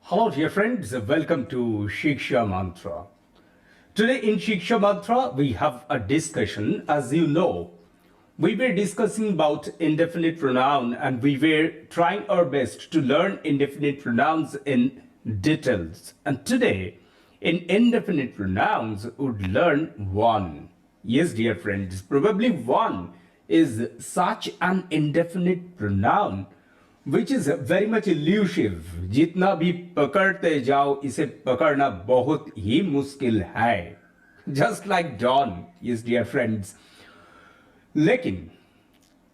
Hello, dear friends. Welcome to Shiksha Mantra. Today in Shiksha Mantra, we have a discussion. As you know, we were discussing about indefinite pronoun and we were trying our best to learn indefinite pronouns in details. And today, in indefinite pronouns, we would learn one. Yes, dear friends, probably one is such an indefinite pronoun which is very much elusive. जितना भी पकड़ते जाओ इसे पकड़ना बहुत ही मुश्किल है. Just like dawn, yes dear friends. लेकिन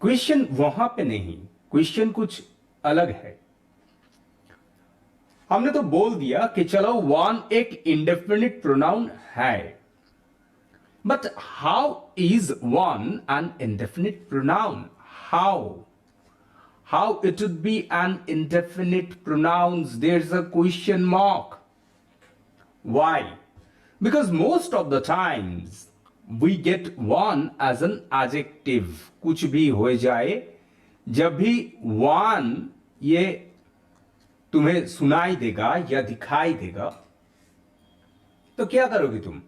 क्वेश्चन वहां पे नहीं, क्वेश्चन कुछ अलग है. हमने तो बोल दिया कि चलो वन एक इंडेफिनिट प्रोनाउन है, but how is one an indefinite pronoun? How it would be an indefinite pronouns? There's a question mark. Why? Because most of the times we get one as an adjective. कुछ भी हो जाए, जब भी one ये तुम्हें सुनाई देगा या दिखाई देगा, तो क्या करोगे तुम?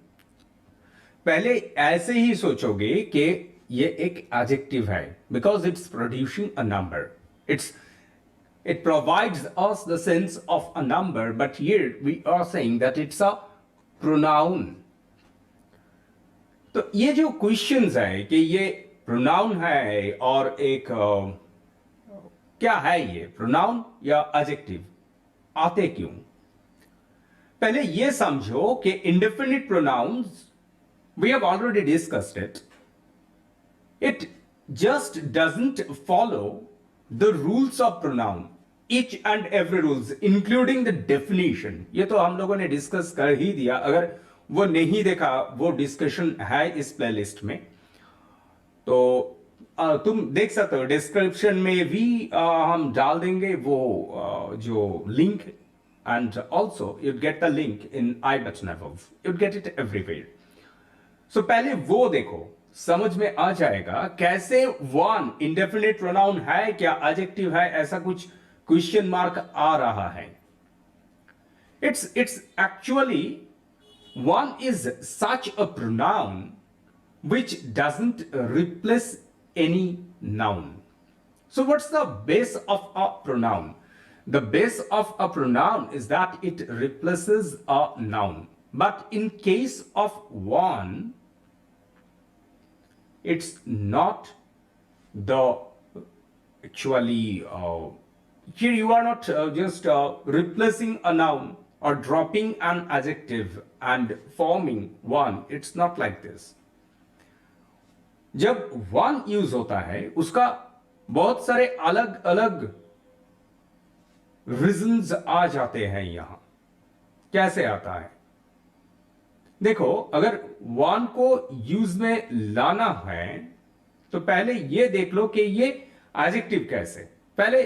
पहले ऐसे ही सोचोगे कि ये एक adjective है, because it's producing a number. It provides us the sense of a number, but here we are saying that it's a pronoun. तो ये जो क्वेश्चंस है कि ये प्रोनाउन है और एक क्या है, ये प्रोनाउन या एडजेक्टिव, आते क्यों? पहले ये समझो कि indefinite pronouns, we have already discussed it. It just doesn't follow the rules of pronoun, each and every rules, including the definition. ये तो हम लोगों ने डिस्कस कर ही दिया. अगर वो नहीं देखा, वो डिस्कशन है इस प्लेलिस्ट में, तो तुम देख सकते हो. डिस्क्रिप्शन में भी हम डाल देंगे वो जो link, and also you get the link in I button above. You get it everywhere. So पहले वो देखो, समझ में आ जाएगा कैसे वन इंडेफिनिट प्रोनाउन है, क्या एडजेक्टिव है, ऐसा कुछ क्वेश्चन मार्क आ रहा है. It's actually one is such a pronoun which doesn't replace any noun. So what's the base of a pronoun? The base of a pronoun is that it replaces a noun. But in case of one, it's not the actually here you are not just replacing a noun or dropping an adjective and forming one. It's not like this. जब one use होता है उसका बहुत सारे अलग अलग reasons आ जाते हैं. यहां कैसे आता है देखो. अगर वन को यूज में लाना है तो पहले ये देख लो कि ये एडजेक्टिव कैसे, पहले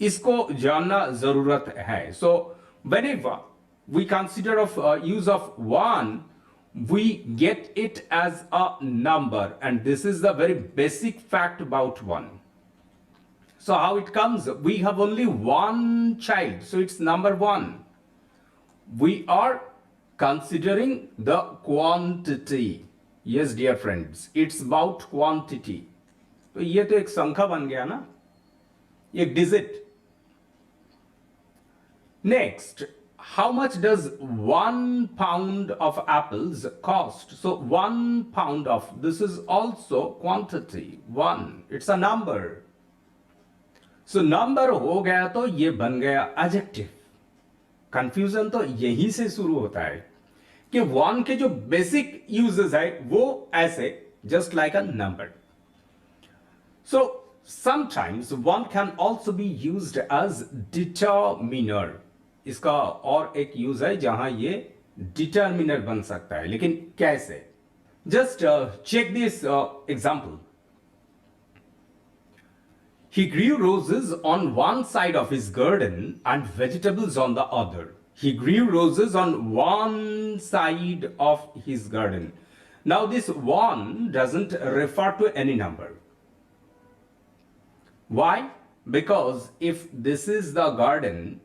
इसको जानना जरूरत है. So whenever we consider of use of one, we get it as a number, and this is the very basic fact about one. So how it comes? We have only one child, so it's number one. We are considering the quantity. Yes dear friends, it's about quantity. तो ये तो एक संख्या बन गया ना, एक digit. Next, how much does 1 pound of apples cost? So 1 pound of, this is also quantity. 1, it's a number. So number हो गया तो ये बन गया adjective. कंफ्यूजन तो यहीं से शुरू होता है कि वन के जो बेसिक यूजेस है वो ऐसे, just like a number. So sometimes one can also be used as determiner. इसका और एक यूज है जहां ये डिटरमिनर बन सकता है, लेकिन कैसे? Just check this example. He grew roses on one side of his garden and vegetables on the other. He grew roses on one side of his garden. Now this one doesn't refer to any number. Why? Because if this is the garden,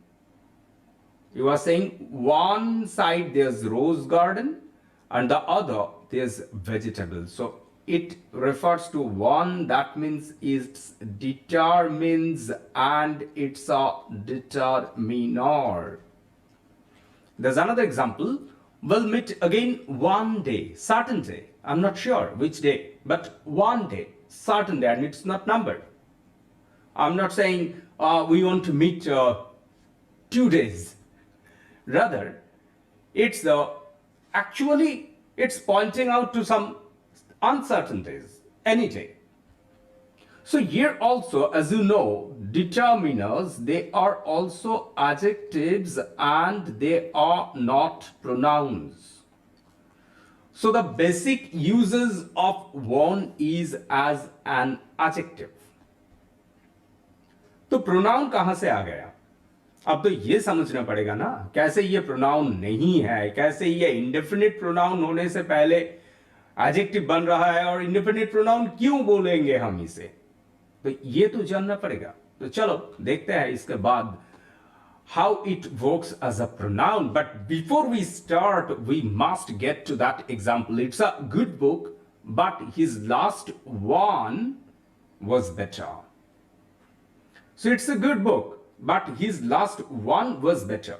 You are saying one side there's rose garden and the other there's vegetable. So it refers to one, that means it determines and it's a determiner. There's another example. We'll meet again one day, certain day. I'm not sure which day, but one day, certain day, and it's not numbered. I'm not saying we want to meet 2 days. Rather, it's actually it's pointing out to some uncertainties, any day. So here also, as you know, determiners, they are also adjectives and they are not pronouns. So the basic uses of one is as an adjective. तो pronoun कहां से आ गया? अब तो ये समझना पड़ेगा ना, कैसे ये प्रोनाउन नहीं है, कैसे ये इंडेफिनिट प्रोनाउन होने से पहले एडजेक्टिव बन रहा है और इंडेफिनिट प्रोनाउन क्यों बोलेंगे हम इसे, तो ये तो जानना पड़ेगा. तो चलो देखते हैं इसके बाद how it works as a pronoun. But before we start, we must get to that example. It's a good book, but his last one was better. So it's a good book, but his last one was better.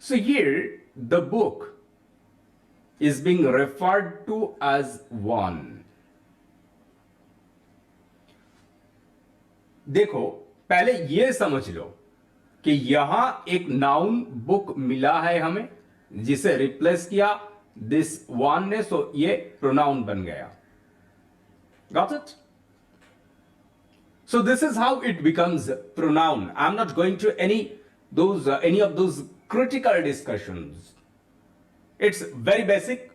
So here the book is being referred to as one. देखो पहले ये समझ लो कि यहां एक noun book मिला है हमें, जिसे रिप्लेस किया दिस वन ने, सो ये प्रोनाउन बन गया. Got it? So this is how it becomes pronoun. I'm not going to any of those critical discussions. It's very basic.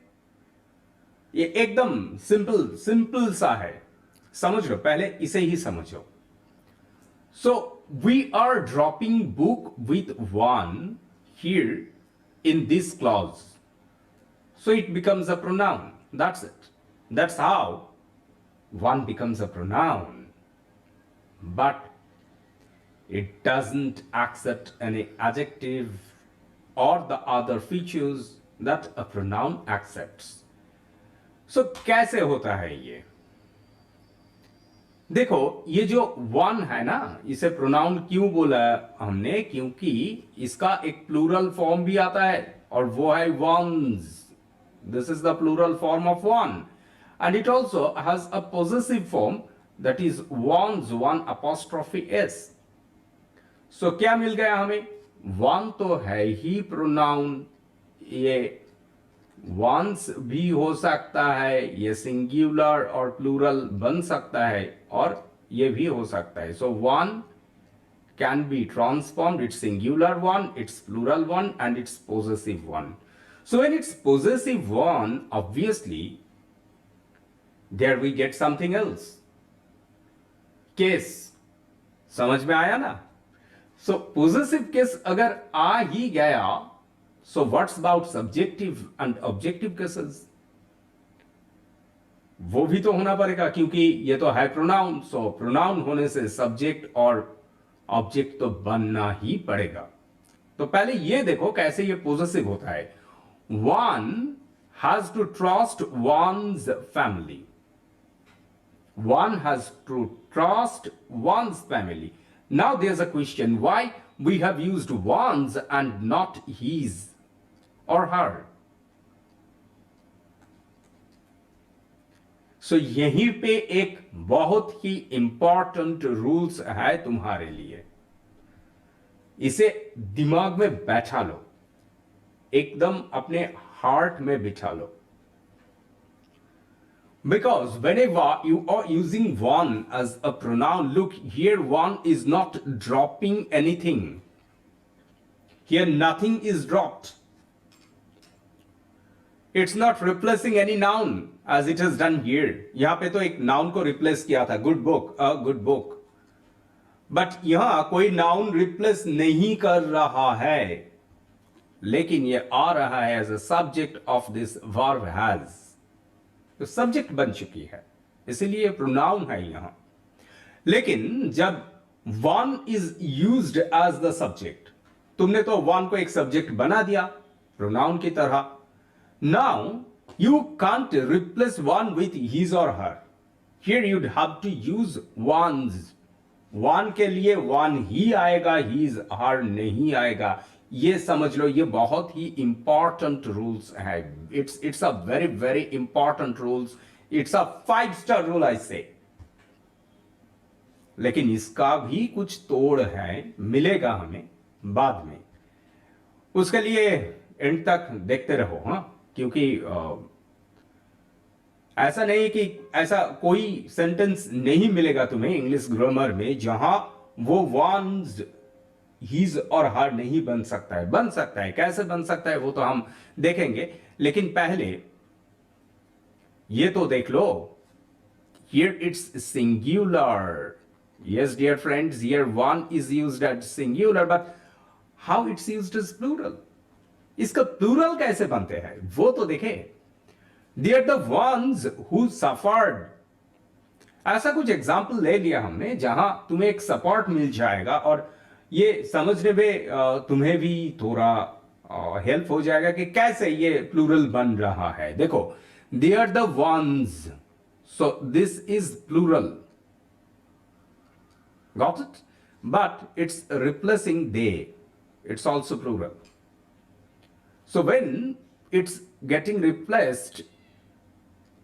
ये एकदम सिंपल सा है, समझ लो, पहले इसे ही समझो. So we are dropping book with one here in this clause. So it becomes a pronoun. That's it. That's how one becomes a pronoun. But it doesn't accept any adjective or the other features that a pronoun accepts. So कैसे होता है ये? देखो ये जो one है ना, इसे प्रोनाउन क्यों बोला हमने, क्योंकि इसका एक प्लूरल फॉर्म भी आता है और वो है ones. This is the plural form of one and it also has a possessive form that is one's, one apostrophe S. So क्या मिल गया हमें? वन तो है ही प्रोनाउन, ये वंस भी हो सकता है, ये सिंगुलर और प्लूरल बन सकता है और ये भी हो सकता है. So one can be transformed, it's singular one, it's plural one and it's possessive one. So when it's possessive one, obviously there we get something else. Case समझ में आया ना? सो पोजेसिव केस अगर आ ही गया, so what's about subjective and objective cases? वो भी तो होना पड़ेगा, क्योंकि ये तो है प्रोनाउन. सो प्रोनाउन होने से सब्जेक्ट और ऑब्जेक्ट तो बनना ही पड़ेगा. तो पहले ये देखो कैसे ये पोजेसिव होता है. One has to trust one's family. One has to trust one's family. Now there's a question, why we have used one's and not his or her? So यहीं पे एक बहुत ही इंपॉर्टेंट रूल्स है तुम्हारे लिए. इसे दिमाग में बैठा लो, एकदम अपने हार्ट में बिठा लो. Because whenever you are using one as a pronoun, look here, one is not dropping anything. Here nothing is dropped. It's not replacing any noun as it has done here. यहाँ पे तो एक noun को replace किया था, good book, a good book. But यहाँ कोई noun replace नहीं कर रहा है, लेकिन ये आ रहा है as a subject of this verb has. तो सब्जेक्ट बन चुकी है, इसलिए प्रोनाउन है यहां. लेकिन जब one is used as the subject, तुमने तो वन को एक सब्जेक्ट बना दिया प्रोनाउन की तरह. Now you can't replace one with his or her. Here you'd have to use one's. One के लिए वन ही आएगा, हीज हर नहीं आएगा. ये समझ लो, ये बहुत ही इंपॉर्टेंट रूल्स है. It's a very very important rules. It's a 5 star rule I से. लेकिन इसका भी कुछ तोड़ है, मिलेगा हमें बाद में. उसके लिए एंड तक देखते रहो. हाँ, क्योंकि ऐसा नहीं कि ऐसा कोई सेंटेंस नहीं मिलेगा तुम्हें इंग्लिश ग्रामर में जहां वो वंस हीज और हर नहीं बन सकता है. बन सकता है, कैसे बन सकता है वो तो हम देखेंगे. लेकिन पहले ये तो देख लो. Here it's singular. Yes, dear friends, here one is used as singular, but how it's used as plural? इसका plural कैसे बनते हैं वो तो देखें. They are the ones who suffered. ऐसा कुछ एग्जाम्पल ले लिया हमने जहां तुम्हें एक सपोर्ट मिल जाएगा और ये समझने में तुम्हें भी थोड़ा हेल्प हो जाएगा कि कैसे ये प्लूरल बन रहा है. देखो, they are the ones, so this is plural. Got it? But it's replacing they. It's also plural. So when it's getting replaced,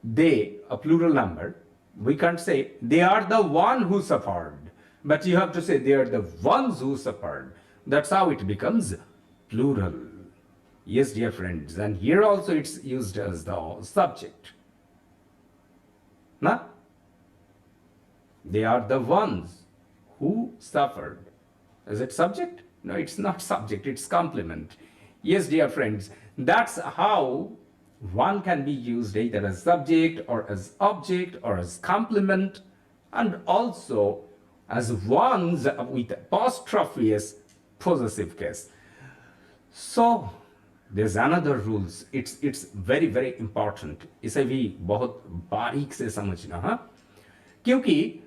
they, a plural number, we can't say they are the one who suffered. But you have to say they are the ones who suffered. That's how it becomes plural. Yes, dear friends. And here also it's used as the subject. Na? They are the ones who suffered. Is it subject? No, it's not subject, it's complement. Yes, dear friends, that's how one can be used either as subject or as object or as complement, and also as ones with apostrophe as possessive case. So there's another rules. It's very very important. इसे भी बहुत बारीक से समझना. हाँ, क्योंकि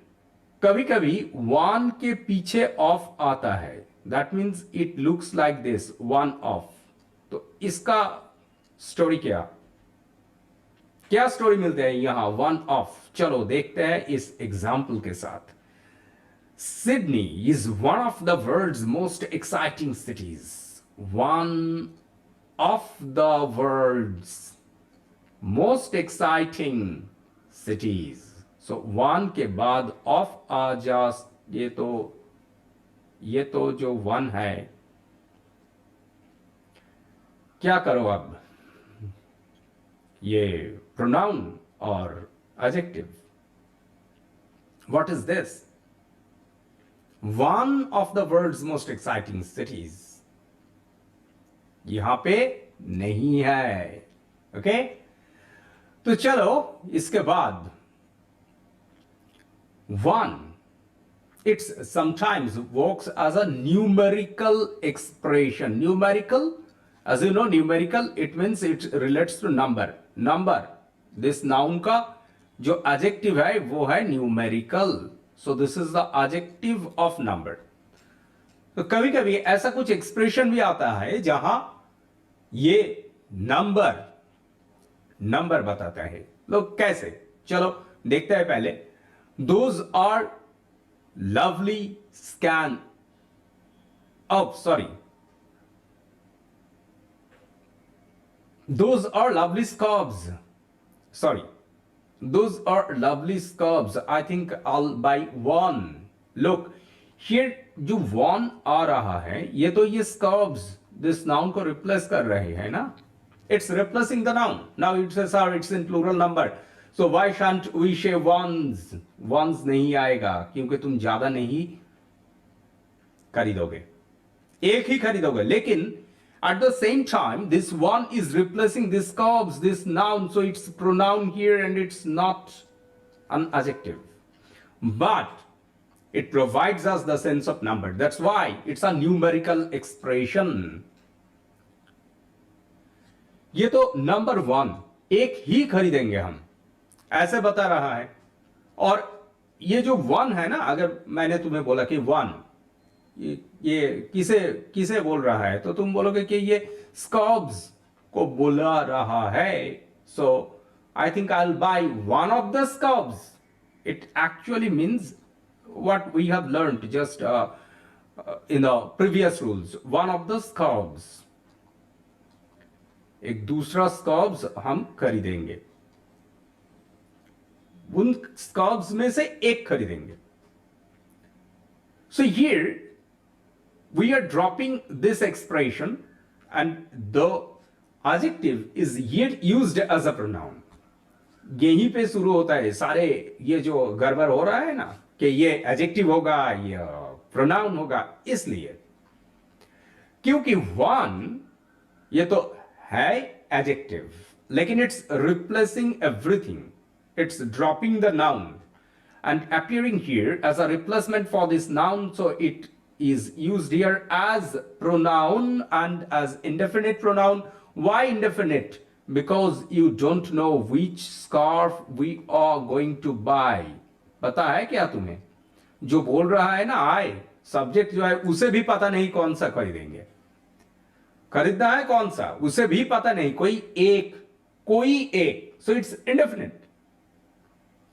कभी कभी वन के पीछे ऑफ आता है. That means it looks like this, one of. तो इसका स्टोरी क्या स्टोरी मिलते हैं यहां वन ऑफ. चलो देखते हैं इस एग्जाम्पल के साथ. Sydney is one of the world's most exciting cities. One of the world's most exciting cities. So one के बाद ऑफ आ जा. ये तो जो वन है, क्या करो अब. ये प्रोनाउन और adjective. What is this? One of the world's most exciting cities. यहां पे नहीं है. ओके, तो चलो इसके बाद one, it's sometimes works as a numerical expression. Numerical, as you know, numerical, it means it relates to number. This noun का जो adjective है वो है numerical. So this is the adjective of number. तो कभी कभी ऐसा कुछ expression भी आता है जहां ये नंबर बताता है. लोग कैसे, चलो देखते हैं पहले. Those are lovely Those are lovely scarves. Those are lovely scarves. I think I'll buy one. Look, here जो one आ रहा है, ये तो ये scarves this noun को replace कर रहे हैं ना. It's replacing the noun. Now it says it's in plural number. So why shan't we say ones? Ones नहीं आएगा क्योंकि तुम ज्यादा नहीं खरीदोगे, एक ही खरीदोगे. लेकिन at the same time this one is replacing this carbs, this noun, so it's pronoun here and it's not an adjective, but it provides us the sense of number. That's why it's a numerical expression. ये तो number one, एक ही खरीदेंगे हम, ऐसे बता रहा है. और ये जो वन है ना, अगर मैंने तुम्हें बोला कि वन, ये किसे किसे बोल रहा है, तो तुम बोलोगे कि ये स्कॉब्स को बुला रहा है. So I think I will buy one of the scoops. It actually means what we have learned just in the previous rules. One of the scarves. एक दूसरा स्कॉब्स हम खरीदेंगे, उन स्कॉब्स में से एक खरीदेंगे. So here we are dropping this expression and the adjective is here used as a pronoun. यहीं पे शुरू होता है सारे ये जो गड़बड़ हो रहा है ना, कि ये एडजेक्टिव होगा, ये प्रोनाउन होगा, इसलिए क्योंकि वन ये तो है एडजेक्टिव, लेकिन it's replacing everything. It's dropping the noun and appearing here as a replacement for this noun, so it is used here as pronoun and as indefinite pronoun. Why indefinite? Because you don't know which scarf we are going to buy. पता है क्या तुम्हें? जो बोल रहा है ना आए, सब्जेक्ट जो है उसे भी पता नहीं कौन सा खरीदेंगे, खरीदना है कौन सा उसे भी पता नहीं, कोई एक. So it's indefinite.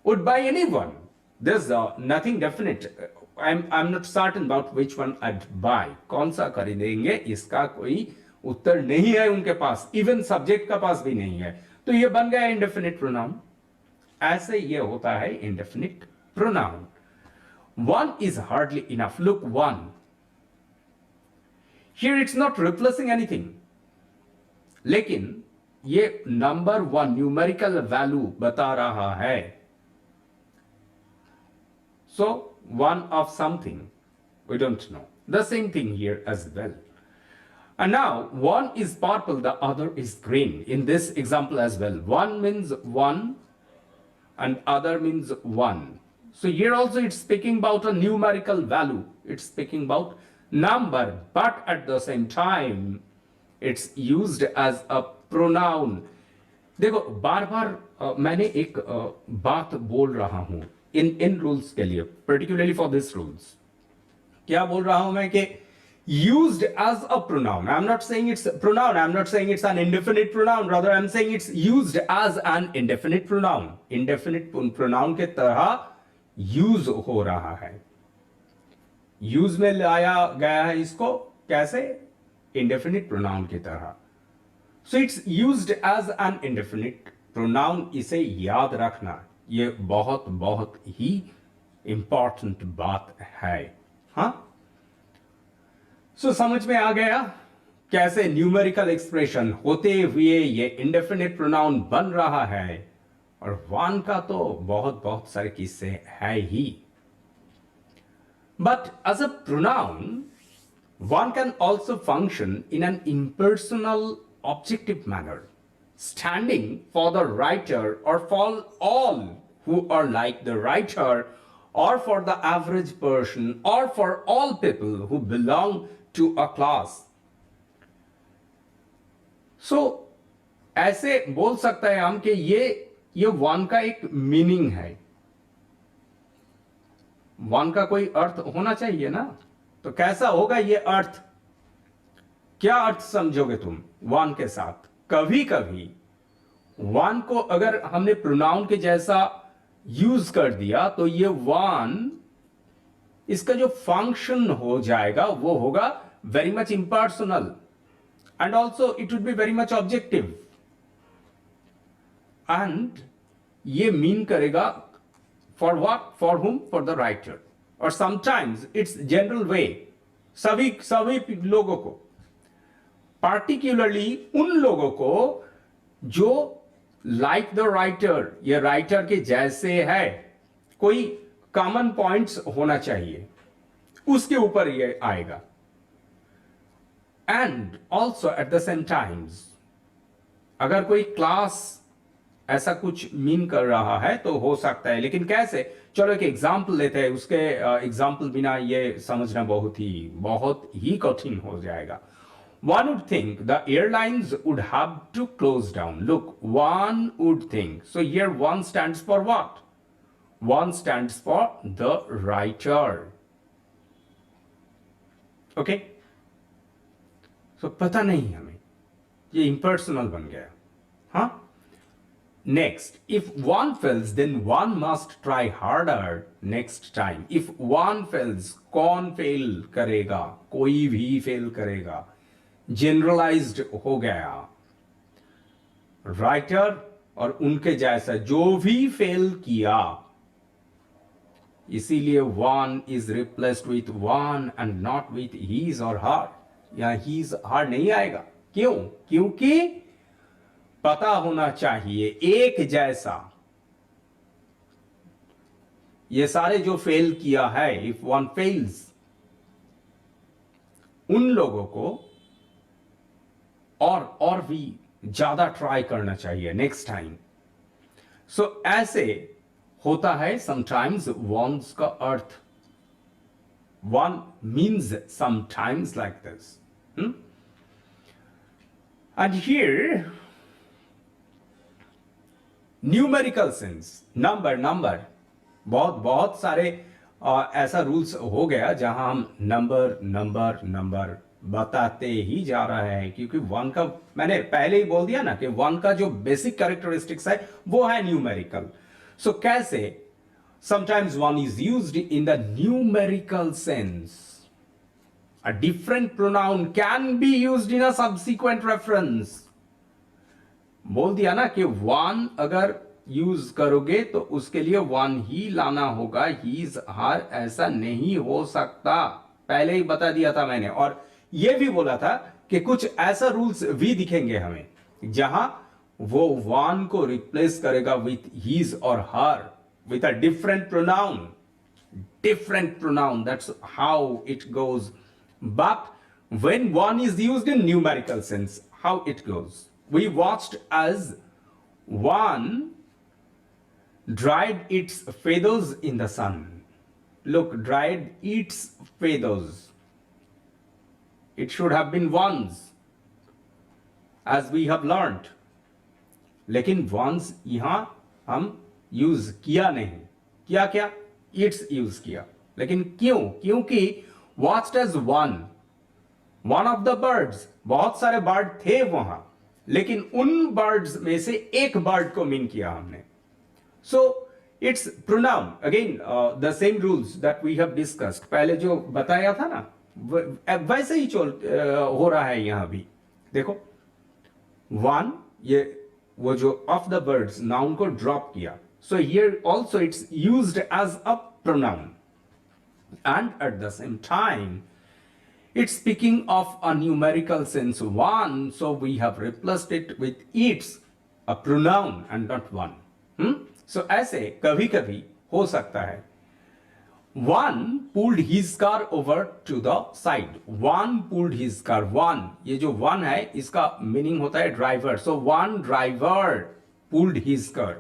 Would buy anyone. There's nothing definite. I'm not certain about which one I'd buy. कौन सा खरीदेंगे इसका कोई उत्तर नहीं है उनके पास, इवन सब्जेक्ट का पास भी नहीं है. तो ये बन गया इंडेफिनिट प्रोनाउन. ऐसे ये होता है indefinite pronoun. One is hardly enough. Look, one. Here it's not replacing anything. लेकिन ये नंबर वन न्यूमेरिकल वैल्यू बता रहा है. So, one of something, we don't know. The same thing here as well. And now, one is purple, the other is green. In this example as well, one means one and other means one. So here also it's speaking about a numerical value. It's speaking about number, but at the same time, it's used as a pronoun. देखो बार बार मैंने एक बात बोल रहा हूं इन rules के लिए, particularly for this rules. क्या बोल रहा हूं मैं कि used as a pronoun. I'm not saying it's a pronoun. I'm not saying it's an indefinite pronoun. Rather, I'm saying it's used as an indefinite pronoun. Indefinite pronoun के तरह use हो रहा है. use में लाया गया है इसको कैसे? Indefinite pronoun की तरह. So it's used as an indefinite pronoun. इसे याद रखना, ये बहुत बहुत ही इंपॉर्टेंट बात है. हाँ, सो समझ में आ गया कैसे न्यूमेरिकल एक्सप्रेशन होते हुए ये इंडेफिनिट प्रोनाउन बन रहा है. और वन का तो बहुत बहुत सारे किस्से है ही. But as a pronoun one can also function in an impersonal objective manner, standing for the writer or for all who are like the writer, or for the average person, or for all people who belong to a class. So ऐसे बोल सकते हैं हम कि ये one का एक meaning है. वन का कोई अर्थ होना चाहिए ना, तो कैसा होगा ये अर्थ? क्या अर्थ समझोगे तुम वन के साथ? कभी कभी वन को अगर हमने प्रोनाउन के जैसा यूज कर दिया तो ये वन, इसका जो फंक्शन हो जाएगा वो होगा very much impersonal and also it would be very much objective. And ये मीन करेगा फॉर व्हाट? फॉर हुम? For the writer. और समटाइम्स इट्स जनरल वे, सभी लोगों को, पार्टिकुलरली उन लोगों को जो लाइक द राइटर, ये राइटर के जैसे है, कोई कॉमन पॉइंट्स होना चाहिए, उसके ऊपर ये आएगा. And also at the same times अगर कोई क्लास ऐसा कुछ मीन कर रहा है तो हो सकता है. लेकिन कैसे? चलो एक एग्जाम्पल लेते हैं. उसके एग्जाम्पल बिना ये समझना बहुत ही कठिन हो जाएगा. One would think the airlines would have to close down. Look, one would think. So here one stands for what? One stands for the writer. Okay, so पता नहीं हमें, ये इम्पर्सनल बन गया. हाँ, next, if one fails, then one must try harder next time. If one fails, कौन fail करेगा? कोई भी फेल करेगा. जनरलाइज्ड हो गया. राइटर और उनके जैसा जो भी फेल किया, इसीलिए one is replaced with one and not with his or her. या his her नहीं आएगा. क्यों? क्योंकि पता होना चाहिए एक जैसा. ये सारे जो फेल किया है, इफ वन फेल्स, उन लोगों को और भी ज्यादा ट्राई करना चाहिए नेक्स्ट टाइम. सो ऐसे होता है समटाइम्स वॉन्स का अर्थ. One means sometimes like this. And here numerical sense, number, बहुत सारे ऐसा रूल्स हो गया जहां हम नंबर बताते ही जा रहे हैं, क्योंकि वन का मैंने पहले ही बोल दिया ना कि वन का जो बेसिक कैरेक्टरिस्टिक्स है वो है न्यूमेरिकल. सो कैसे? Sometimes one is used in the numerical sense. A different pronoun can be used in a subsequent reference. बोल दिया ना कि वन अगर यूज करोगे तो उसके लिए वन ही लाना होगा. हीज हर ऐसा नहीं हो सकता, पहले ही बता दिया था मैंने. और यह भी बोला था कि कुछ ऐसा रूल्स भी दिखेंगे हमें जहां वो वन को रिप्लेस करेगा with his or her, with a different pronoun. That's how it goes. But when one is used in numerical sense, how it goes? We watched as one dried its feathers in the sun. Look, dried its feathers. It should have been ones, as we have learnt. लेकिन ones यहां हम use किया नहीं. किया क्या? It's use किया. लेकिन क्यों? क्योंकि watched as one of the birds. बहुत सारे बर्ड थे वहां, लेकिन उन बर्ड्स में से एक बर्ड को मीन किया हमने. So it's pronoun. Again, the same rules that we have discussed. पहले जो बताया था ना, वैसे ही हो रहा है यहां भी. देखो, one, ये वो जो of the birds noun को drop किया. So here also it's used as a pronoun. And at the same time, it's speaking of a numerical sense one, so we have replaced it with its, a pronoun and not one. So ऐसे कभी कभी हो सकता है. One pulled his car over to the side. One pulled his car. One, ये जो one है इसका मीनिंग होता है driver. So one driver pulled his car.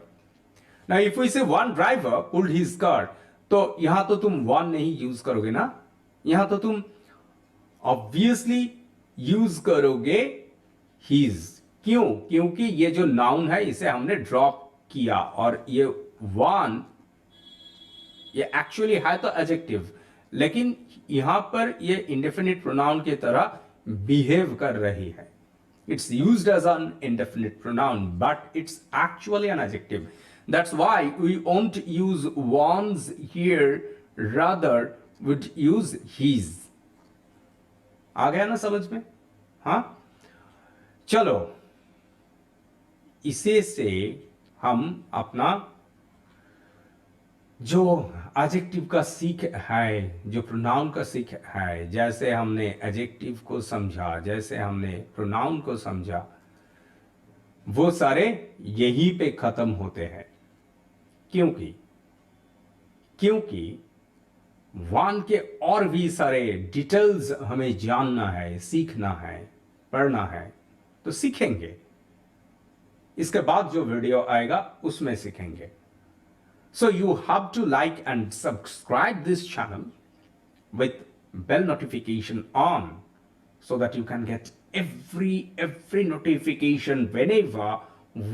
Now if we say one driver pulled his car, तो यहां तो तुम one नहीं यूज करोगे ना. यहां तो तुम ऑब्वियसली यूज करोगे his. क्यों? क्योंकि ये जो नाउन है इसे हमने ड्रॉप किया, और ये one ये एक्चुअली है तो एडजेक्टिव, लेकिन यहां पर ये इंडेफिनिट प्रोनाउन की तरह बिहेव कर रही है. It's used as an indefinite pronoun but it's actually an adjective. That's why we won't use ones here, rather would use his. आ गया ना समझ में? हाँ, चलो इसे से हम अपना जो एडजेक्टिव का सीख है, जो प्रोनाउन का सीख है, जैसे हमने एडजेक्टिव को समझा, जैसे हमने प्रोनाउन को समझा, वो सारे यहीं पे खत्म होते हैं. क्योंकि वन के और भी सारे डिटेल्स हमें जानना है, सीखना है, पढ़ना है, तो सीखेंगे. इसके बाद जो वीडियो आएगा उसमें सीखेंगे. So you have to like and subscribe this channel with bell notification on, so that you can get every notification whenever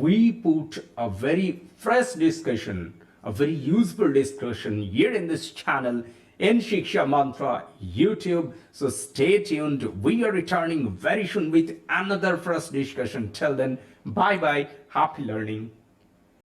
we put a very fresh discussion, a very useful discussion here in this channel in Shiksha Mantra YouTube. So stay tuned. We are returning very soon with another fresh discussion. Till then, bye bye. Happy learning.